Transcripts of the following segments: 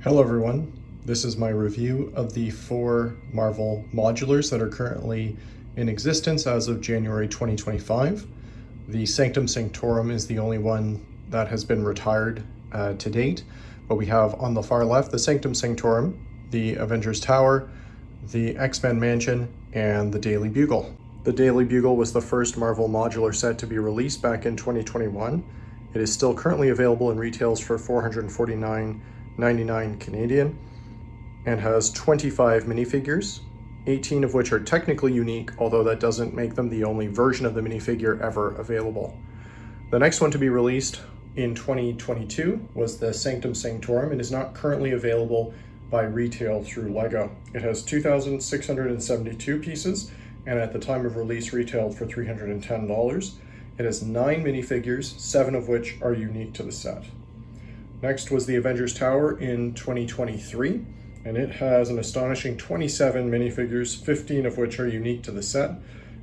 Hello everyone, this is my review of the 4 Marvel modulars that are currently in existence as of January 2025. The Sanctum Sanctorum is the only one that has been retired to date, but we have on the far left the Sanctum Sanctorum, the Avengers Tower, the X-Men Mansion, and the Daily Bugle. The Daily Bugle was the first Marvel modular set to be released back in 2021. It is still currently available in retails for $449.99 Canadian and has 25 minifigures, 18 of which are technically unique, although that doesn't make them the only version of the minifigure ever available. The next one to be released in 2022 was the Sanctum Sanctorum and is not currently available by retail through LEGO. It has 2,672 pieces and at the time of release retailed for $310. It has 9 minifigures, 7 of which are unique to the set. Next was the Avengers Tower in 2023, and it has an astonishing 27 minifigures, 15 of which are unique to the set.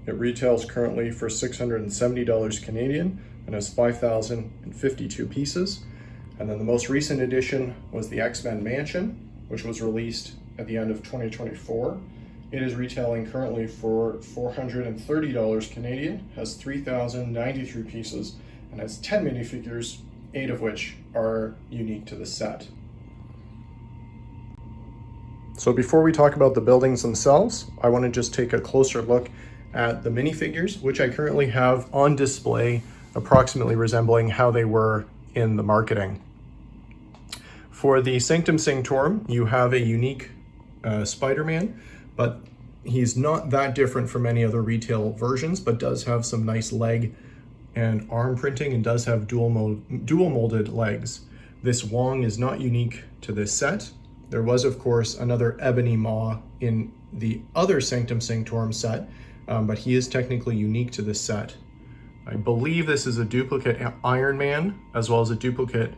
It retails currently for $670 Canadian and has 5,052 pieces. And then the most recent addition was the X-Men Mansion, which was released at the end of 2024. It is retailing currently for $430 Canadian, has 3,093 pieces, and has 10 minifigures, 8 of which are unique to the set. So before we talk about the buildings themselves, I want to just take a closer look at the minifigures, which I currently have on display, approximately resembling how they were in the marketing. For the Sanctum Sanctorum, you have a unique Spider-Man, but he's not that different from any other retail versions, but does have some nice leg and arm printing and does have dual molded legs. This Wong is not unique to this set. There was, of course, another Ebony Maw in the other Sanctum Sanctorum set, but he is technically unique to this set. I believe this is a duplicate Iron Man as well as a duplicate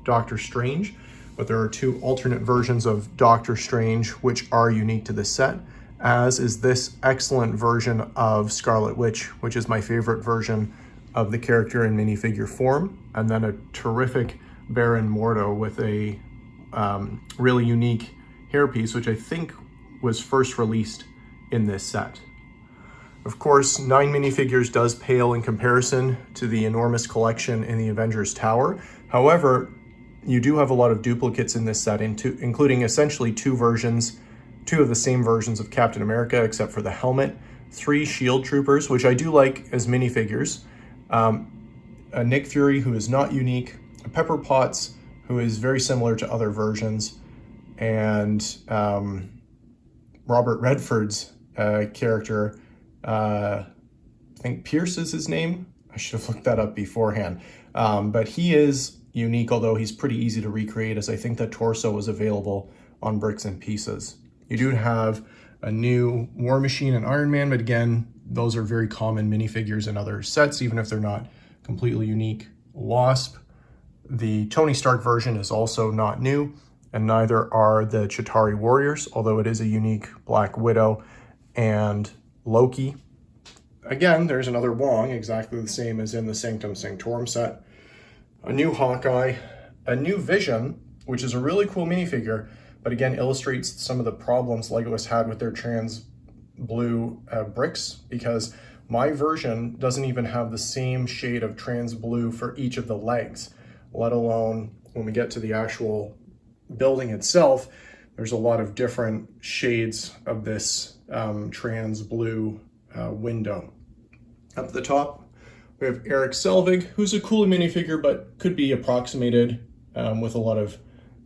Doctor Strange, but there are 2 alternate versions of Doctor Strange which are unique to this set, as is this excellent version of Scarlet Witch, which is my favorite version of the character in minifigure form, and then a terrific Baron Mordo with a really unique hairpiece, which I think was first released in this set. Of course, 9 minifigures does pale in comparison to the enormous collection in the Avengers Tower. However, you do have a lot of duplicates in this set, including essentially 2 of the same versions of Captain America, except for the helmet, 3 Shield Troopers, which I do like as minifigures, a Nick Fury who is not unique, a Pepper Potts who is very similar to other versions, and Robert Redford's character, I think Pierce is his name. I should have looked that up beforehand. But he is unique, although he's pretty easy to recreate, as I think the torso was available on bricks and pieces. You do have a new War Machine and Iron Man, but again, those are very common minifigures in other sets, even if they're not completely unique. Wasp, the Tony Stark version, is also not new, and neither are the Chitauri Warriors, although it is a unique Black Widow and Loki. Again, there's another Wong, exactly the same as in the Sanctum Sanctorum set. A new Hawkeye, a new Vision, which is a really cool minifigure, but again illustrates some of the problems LEGO has had with their trans blue bricks, because my version doesn't even have the same shade of trans blue for each of the legs, let alone when we get to the actual building itself, there's a lot of different shades of this trans blue window. Up at the top, we have Eric Selvig, who's a cool minifigure, but could be approximated with a lot of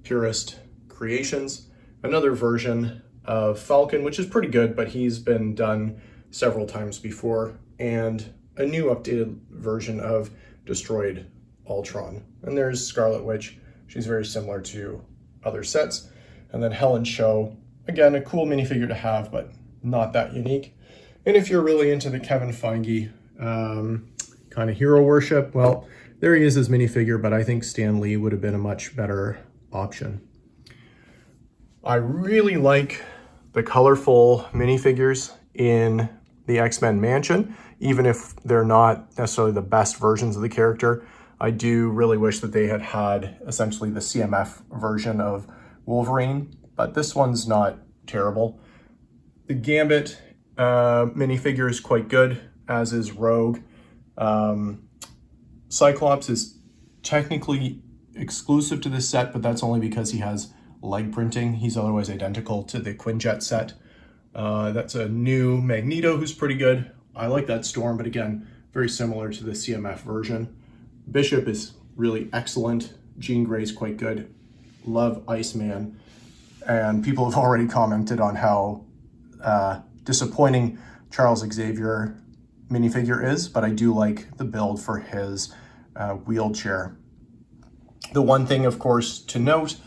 purist creations. Another version of Falcon, which is pretty good, but he's been done several times before, and a new updated version of Destroyed Ultron. And there's Scarlet Witch. She's very similar to other sets. And then Helen Cho, again, a cool minifigure to have, but not that unique. And if you're really into the Kevin Feige kind of hero worship, well, there he is as minifigure, but I think Stan Lee would have been a much better option. I really like the colorful minifigures in the X-Men Mansion, even if they're not necessarily the best versions of the character. I do really wish that they had essentially the CMF version of Wolverine, but this one's not terrible. The Gambit minifigure is quite good, as is Rogue. Cyclops is technically exclusive to this set, but that's only because he has leg printing. He's otherwise identical to the Quinjet set. That's a new Magneto who's pretty good. I like that Storm, but again, very similar to the CMF version. Bishop is really excellent. Jean Grey's quite good. Love Iceman. And people have already commented on how disappointing Charles Xavier minifigure is, but I do like the build for his wheelchair. The one thing, of course, to note,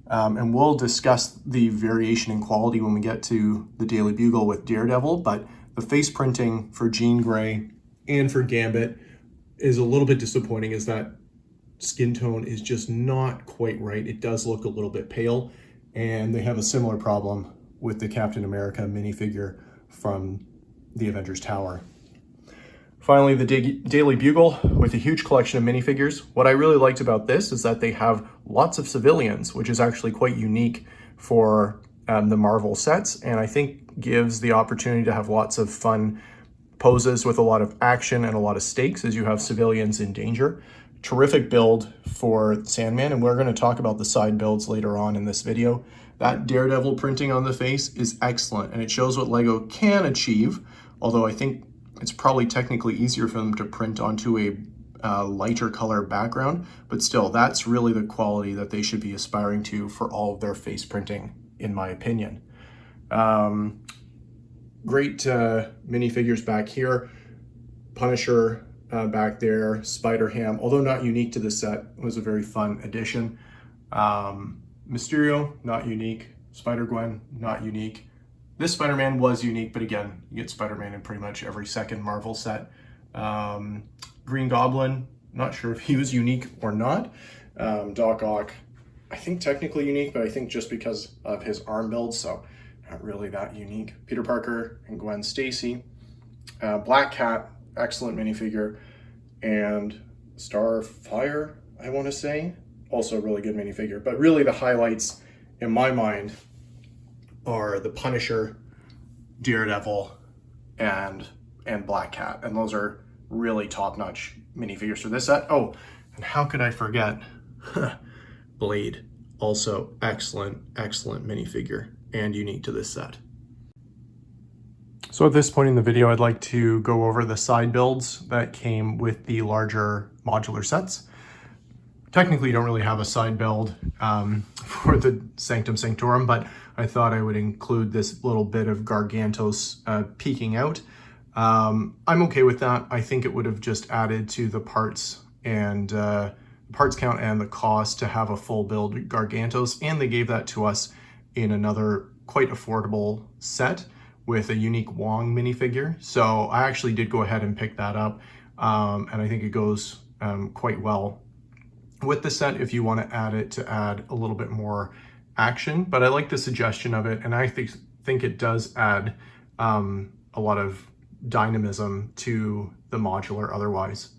and we'll discuss the variation in quality when we get to the Daily Bugle with Daredevil, but the face printing for Jean Grey and for Gambit is a little bit disappointing, as that skin tone is just not quite right. It does look a little bit pale, and they have a similar problem with the Captain America minifigure from the Avengers Tower. Finally, the Daily Bugle with a huge collection of minifigures. What I really liked about this is that they have lots of civilians, which is actually quite unique for the Marvel sets, and I think gives the opportunity to have lots of fun poses with a lot of action and a lot of stakes as you have civilians in danger. Terrific build for Sandman, and we're going to talk about the side builds later on in this video. That Daredevil printing on the face is excellent, and it shows what LEGO can achieve, although I think it's probably technically easier for them to print onto a lighter color background, but still, that's really the quality that they should be aspiring to for all of their face printing, in my opinion. Great minifigures back here. Punisher back there, Spider-Ham, although not unique to the set, was a very fun addition. Mysterio, not unique. Spider-Gwen, not unique. This Spider-Man was unique, but again, you get Spider-Man in pretty much every second Marvel set. Green Goblin, not sure if he was unique or not. Doc Ock, I think technically unique, but I think just because of his arm build, so not really that unique. Peter Parker and Gwen Stacy. Black Cat, excellent minifigure. And Starfire, I want to say, also a really good minifigure. But really the highlights in my mind are the Punisher, Daredevil, and Black Cat. And those are really top-notch minifigures for this set. Oh, and how could I forget? Blade, also excellent minifigure and unique to this set. So at this point in the video, I'd like to go over the side builds that came with the larger modular sets. Technically, you don't really have a side build for the Sanctum Sanctorum, but I thought I would include this little bit of Gargantos peeking out. I'm okay with that. I think it would have just added to the parts and parts count and the cost to have a full build Gargantos, and they gave that to us in another quite affordable set with a unique Wong minifigure. So I actually did go ahead and pick that up, and I think it goes quite well with the set if you want to add it to add a little bit more action. But I like the suggestion of it, and I think it does add a lot of dynamism to the modular otherwise.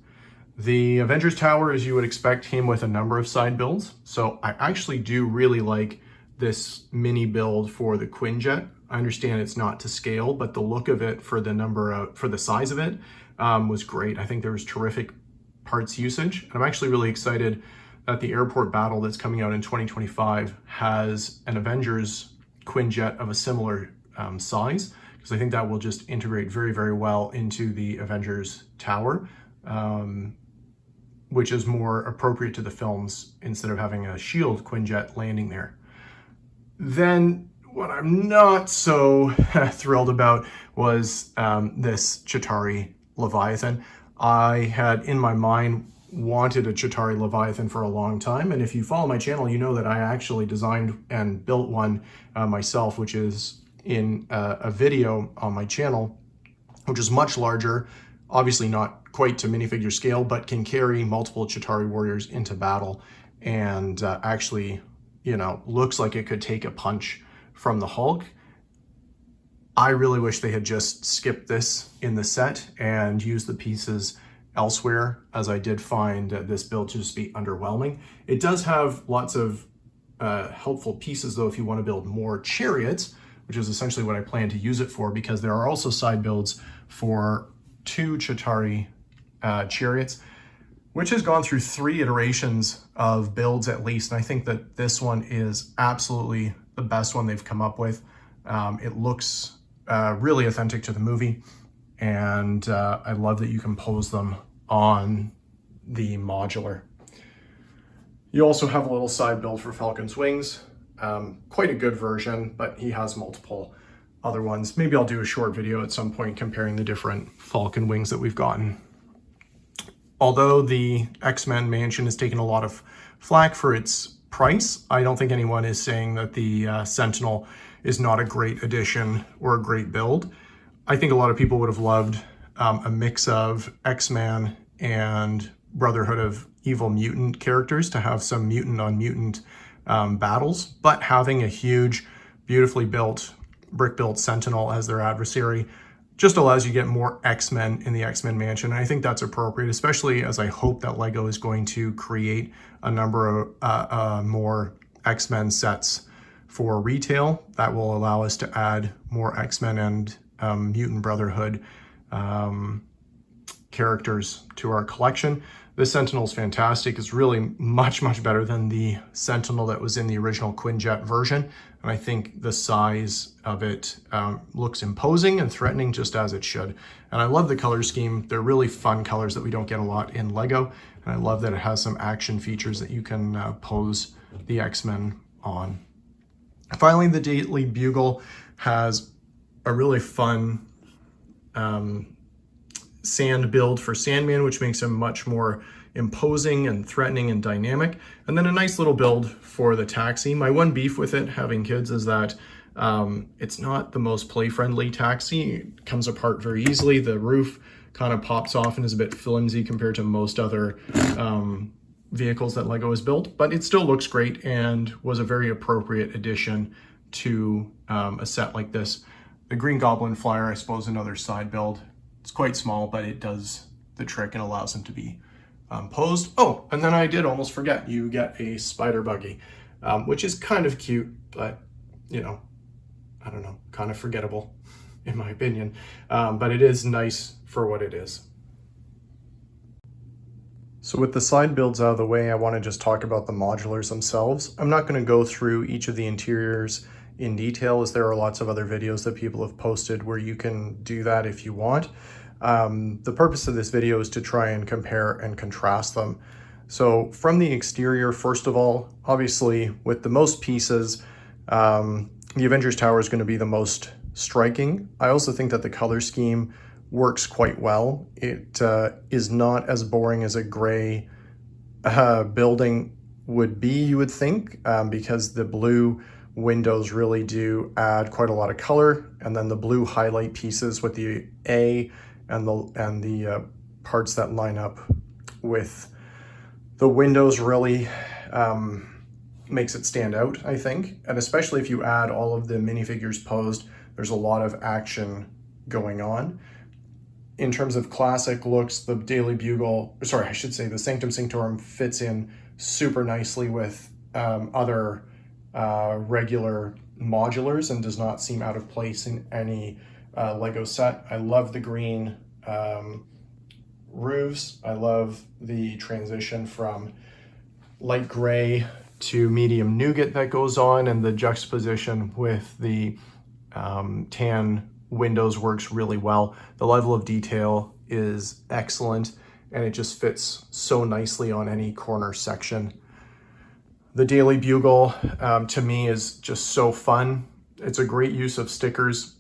The Avengers Tower, as you would expect, came with a number of side builds. So I actually do really like this mini build for the Quinjet. I understand it's not to scale, but the look of it for the size of it was great. I think there was terrific parts usage, and I'm actually really excited that the airport battle that's coming out in 2025 has an Avengers Quinjet of a similar size, because I think that will just integrate very, very well into the Avengers Tower, which is more appropriate to the films instead of having a S.H.I.E.L.D. Quinjet landing there. Then what I'm not so thrilled about was this Chitauri Leviathan. I had in my mind wanted a Chitauri Leviathan for a long time, and if you follow my channel, you know that I actually designed and built one myself, which is in a video on my channel, which is much larger, obviously not quite to minifigure scale, but can carry multiple Chitauri warriors into battle, and actually, you know, looks like it could take a punch from the Hulk. I really wish they had just skipped this in the set and used the pieces elsewhere, as I did find this build to just be underwhelming. It does have lots of helpful pieces though if you want to build more chariots, which is essentially what I plan to use it for, because there are also side builds for 2 Chitauri chariots, which has gone through 3 iterations of builds at least. And I think that this one is absolutely the best one they've come up with. It looks really authentic to the movie, and I love that you can pose them on the modular. You also have a little side build for Falcon's wings. Quite a good version, but he has multiple other ones. Maybe I'll do a short video at some point comparing the different Falcon wings that we've gotten. Although the X-Men mansion has taken a lot of flack for its price, I don't think anyone is saying that the Sentinel is not a great addition or a great build. I think a lot of people would have loved a mix of X-Man and Brotherhood of Evil Mutant characters to have some mutant on mutant battles, but having a huge, beautifully built, brick-built Sentinel as their adversary just allows you to get more X-Men in the X-Men mansion. And I think that's appropriate, especially as I hope that LEGO is going to create a number of more X-Men sets for retail that will allow us to add more X-Men and Mutant Brotherhood characters to our collection. This Sentinel is fantastic. It's really much, much better than the Sentinel that was in the original Quinjet version. And I think the size of it looks imposing and threatening, just as it should. And I love the color scheme. They're really fun colors that we don't get a lot in LEGO. And I love that it has some action features that you can pose the X-Men on. Finally, the Daily Bugle has a really fun sand build for Sandman, which makes him much more imposing and threatening and dynamic. And then a nice little build for the taxi. My one beef with it, having kids, is that it's not the most play-friendly taxi. It comes apart very easily. The roof kind of pops off and is a bit flimsy compared to most other vehicles that LEGO has built, but it still looks great and was a very appropriate addition to a set like this. The Green Goblin Flyer, I suppose, another side build. It's quite small, but it does the trick and allows them to be posed. Oh, and then I did almost forget, you get a spider buggy, which is kind of cute, but, you know, I don't know, kind of forgettable in my opinion. But it is nice for what it is. So with the side builds out of the way, I want to just talk about the modulars themselves. I'm not going to go through each of the interiors in detail, as there are lots of other videos that people have posted where you can do that if you want. The purpose of this video is to try and compare and contrast them. So from the exterior, first of all, obviously with the most pieces, the Avengers Tower is going to be the most striking. I also think that the color scheme works quite well. It is not as boring as a gray building would be, you would think, because the blue windows really do add quite a lot of color, and then the blue highlight pieces with the A and the parts that line up with the windows really makes it stand out, I think. And especially if you add all of the minifigures posed, there's a lot of action going on. In terms of classic looks, the Daily Bugle, sorry, I should say the Sanctum Sanctorum fits in super nicely with other regular modulars and does not seem out of place in any LEGO set. I love the green roofs. I love the transition from light gray to medium nougat that goes on, and the juxtaposition with the tan windows works really well. The level of detail is excellent, and it just fits so nicely on any corner section. The Daily Bugle, to me, is just so fun. It's a great use of stickers.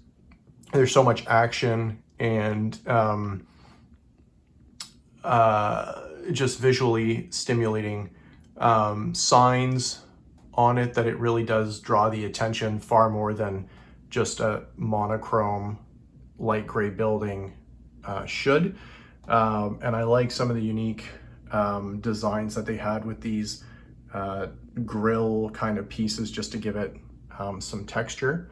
There's so much action and just visually stimulating signs on it that it really does draw the attention far more than just a monochrome light gray building should. And I like some of the unique designs that they had with these grill kind of pieces just to give it some texture.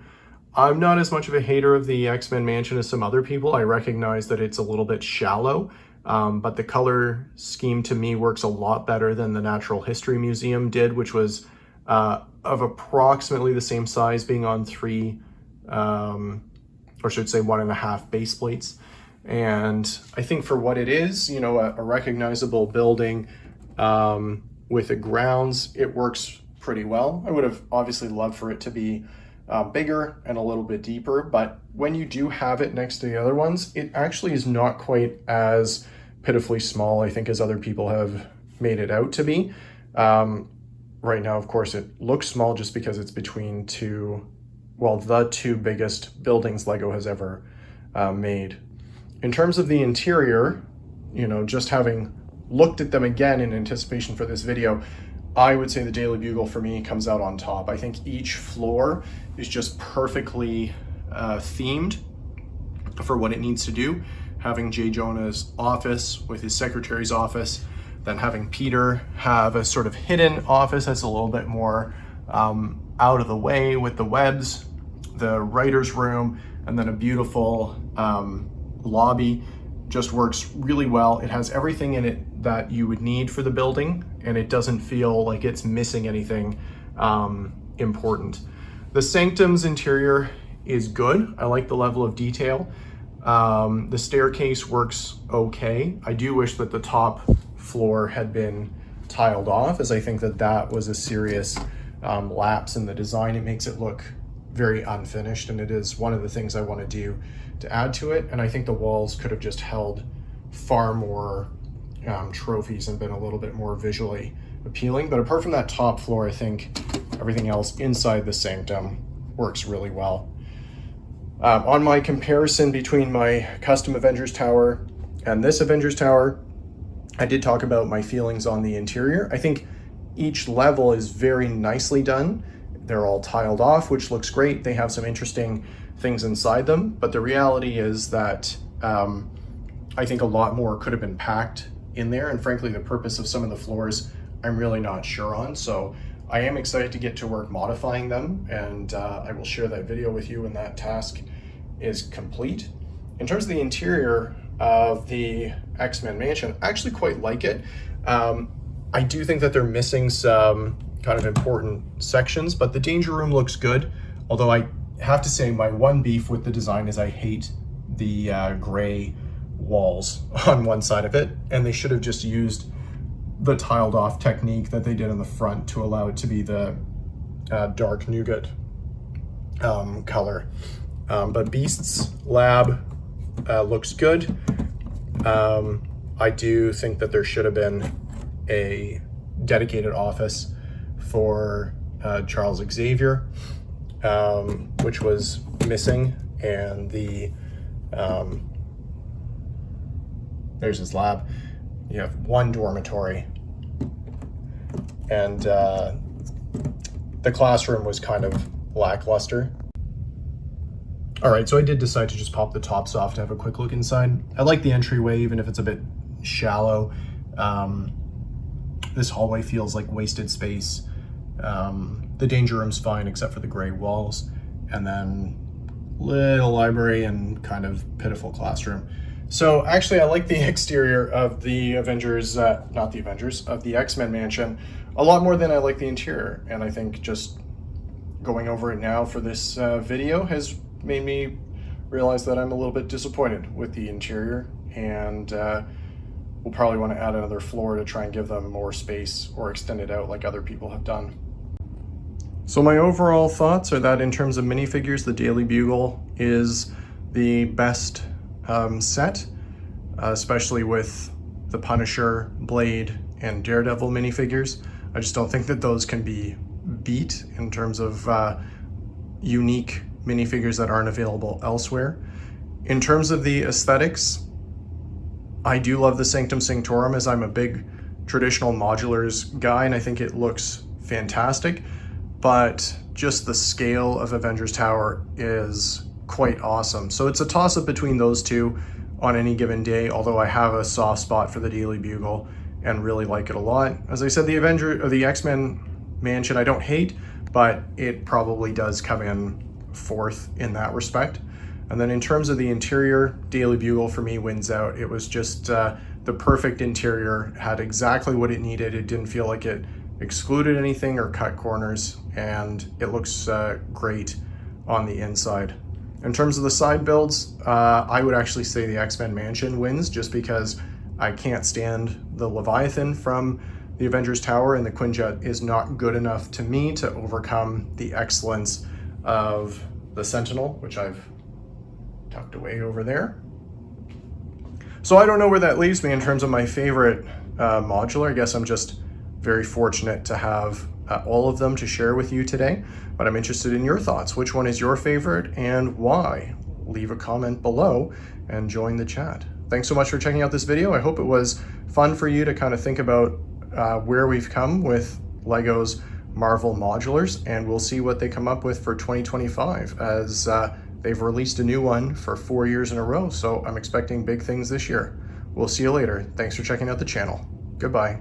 I'm not as much of a hater of the X-Men mansion as some other people. I recognize that it's a little bit shallow, but the color scheme to me works a lot better than the Natural History Museum did, which was of approximately the same size, being on 3, or should say 1.5 base plates. And I think for what it is, you know, a recognizable building with the grounds, it works pretty well. I would have obviously loved for it to be bigger and a little bit deeper, but when you do have it next to the other ones, it actually is not quite as pitifully small, I think, as other people have made it out to be. Right now, of course, it looks small just because it's between the two biggest buildings Lego has ever made. In terms of the interior, you know, just having looked at them again in anticipation for this video, I would say the Daily Bugle for me comes out on top. I think each floor is just perfectly themed for what it needs to do. Having J. Jonah's office with his secretary's office, then having Peter have a sort of hidden office that's a little bit more out of the way with the webs, the writer's room, and then a beautiful lobby. Just works really well. It has everything in it that you would need for the building, and it doesn't feel like it's missing anything important. The Sanctum's interior is good. I like the level of detail. The staircase works okay. I do wish that the top floor had been tiled off, as I think that that was a serious lapse in the design. It makes it look very unfinished, and it is one of the things I want to do to add to it. And I think the walls could have just held far more trophies and been a little bit more visually appealing. But apart from that top floor, I think everything else inside the Sanctum works really well. On my comparison between my custom Avengers Tower and this Avengers Tower, I did talk about my feelings on the interior. I think each level is very nicely done. They're all tiled off, which looks great. They have some interesting things inside them, but the reality is that I think a lot more could have been packed in there, and frankly, the purpose of some of the floors, I'm really not sure on. So I am excited to get to work modifying them, and I will share that video with you when that task is complete. In terms of the interior of the X-Men mansion, I actually quite like it. I do think that they're missing some kind of important sections, but the Danger Room looks good. Although I have to say my one beef with the design is I hate the gray walls on one side of it, and they should have just used the tiled off technique that they did in the front to allow it to be the dark nougat color. But Beast's lab looks good. I do think that there should have been a dedicated office for Charles Xavier, which was missing, and there's his lab. You have one dormitory, and the classroom was kind of lackluster. All right, so I did decide to just pop the tops off to have a quick look inside. I like the entryway, even if it's a bit shallow. This hallway feels like wasted space. The Danger Room's fine, except for the gray walls, and then little library and kind of pitiful classroom. So actually, I like the exterior of the Avengers, not the Avengers, of the X-Men mansion a lot more than I like the interior. And I think just going over it now for this video has made me realize that I'm a little bit disappointed with the interior, and we'll probably want to add another floor to try and give them more space or extend it out like other people have done. So my overall thoughts are that in terms of minifigures, the Daily Bugle is the best set, especially with the Punisher, Blade, and Daredevil minifigures. I just don't think that those can be beat in terms of unique minifigures that aren't available elsewhere. In terms of the aesthetics, I do love the Sanctum Sanctorum, as I'm a big traditional modulars guy, and I think it looks fantastic. But just the scale of Avengers Tower is quite awesome. So it's a toss-up between those two on any given day, although I have a soft spot for the Daily Bugle and really like it a lot. As I said, the X-Men mansion I don't hate, but it probably does come in fourth in that respect. And then in terms of the interior, Daily Bugle for me wins out. It was just the perfect interior, had exactly what it needed. It didn't feel like it excluded anything or cut corners, and it looks great on the inside. In terms of the side builds, I would actually say the X-Men Mansion wins, just because I can't stand the Leviathan from the Avengers Tower, and the Quinjet is not good enough to me to overcome the excellence of the Sentinel, which I've tucked away over there. So I don't know where that leaves me in terms of my favorite modular. I guess I'm just very fortunate to have all of them to share with you today, but I'm interested in your thoughts. Which one is your favorite and why? Leave a comment below and join the chat. Thanks so much for checking out this video. I hope it was fun for you to kind of think about where we've come with Lego's Marvel Modulars, and we'll see what they come up with for 2025, as they've released a new one for 4 years in a row. So I'm expecting big things this year. We'll see you later. Thanks for checking out the channel. Goodbye.